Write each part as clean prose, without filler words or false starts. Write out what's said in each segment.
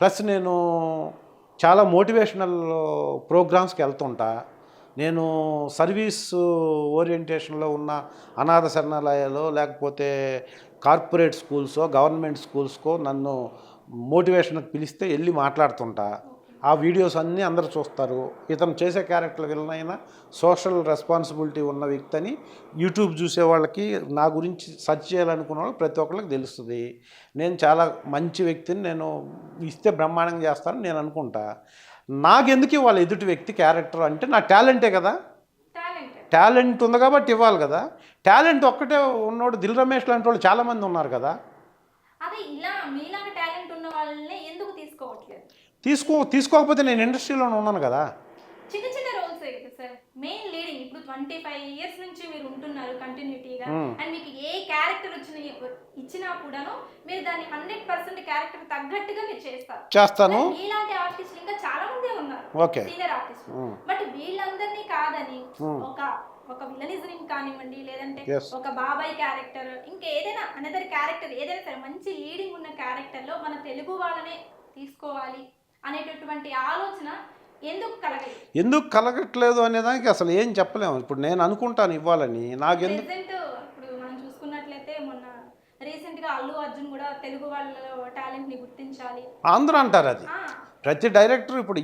Plus నేను చాలా motivational ప్రోగ్రామ్స్కి వెళ్తుంటా. నేను సర్వీస్ ఓరియంటేషన్లో ఉన్న అనాథ శరణాలయాలో లేకపోతే కార్పొరేట్ స్కూల్సో గవర్నమెంట్ స్కూల్స్కో నన్ను మోటివేషన్కి పిలిస్తే వెళ్ళి మాట్లాడుతుంటా. ఆ వీడియోస్ అన్నీ అందరూ చూస్తారు. ఇతను చేసే క్యారెక్టర్ విలనైనా సోషల్ రెస్పాన్సిబిలిటీ ఉన్న వ్యక్తి అని యూట్యూబ్ చూసే వాళ్ళకి నా గురించి సెర్చ్ చేయాలనుకున్న వాళ్ళకి ప్రతి ఒక్కరికి తెలుస్తుంది. నేను చాలా మంచి వ్యక్తిని, నేను ఇస్తే బ్రహ్మాండంగా చేస్తానని నేను అనుకుంటా. నాకెందుకు ఇవ్వాలి ఎదుటి వ్యక్తి క్యారెక్టర్? అంటే నా టాలెంటే కదా. టాలెంట్ ఉంది కాబట్టి ఇవ్వాలి కదా. టాలెంట్ ఒక్కటే ఉన్నోడు దిల్ రమేష్ లాంటి వాళ్ళు చాలామంది ఉన్నారు కదా. అదే ఇలా మీలాగా టాలెంట్ ఉన్న వాళ్ళని ఎందుకు తీసుకోవట్లేదు? తీసుకోకపోతే నేను ఇండస్ట్రీలోనే ఉన్నాను కదా. చిన్న చిన్న రోల్స్ కదా సార్, మెయిన్ లీడింగ్. ఇప్పుడు 25 ఇయర్స్ నుంచి మీరు ఉంటున్నారు కంటిన్యూటీగా, అండ్ మీకు ఏ క్యారెక్టర్ ఇచ్చినా కూడాను మీరు దాన్ని 100% క్యారెక్టర్ తగ్గట్టుగా మీరు చేస్తాను. ఇలాంటి ఆర్టిస్టులు ఇంకా చాలా మంది ఉన్నారు, సీనియర్ ఆర్టిస్టులు. బట్ వీళ్ళందరినీ కాదని ఒక విలనిజం కానివ్వండి, లేదంటే ఒక బాబాయ్ క్యారెక్టర్, ఇంకా ఏదైనా అనదర్ క్యారెక్టర్ ఏదైనా సరే మంచి లీడింగ్ ఉన్న క్యారెక్టర్లో మన తెలుగు వాళ్ళనే తీసుకోవాలి అనేటటువంటి ఆలోచన ఎందుకు కలగట్లేదు అనేదానికి అసలు ఏం చెప్పలేము. ఇప్పుడు నేను అనుకుంటాను ఇవ్వాలని, నాకెందుకు. ఇప్పుడు మనం చూసుకున్నట్లయితే మొన్న రీసెంట్ గా అల్లు అర్జున్ కూడా తెలుగు వాళ్ళ టాలెంట్ ని గుర్తించాలి అందరూ అంటారు. అది ప్రతి డైరెక్టర్ ఇప్పుడు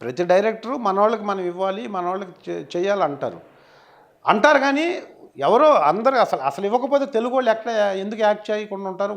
ప్రతి డైరెక్టరు మన వాళ్ళకి మనం ఇవ్వాలి, మన వాళ్ళకి అంటారు కానీ ఎవరో అందరూ అసలు ఇవ్వకపోతే తెలుగు వాళ్ళు ఎందుకు యాక్ట్ చేయకుండా ఉంటారు?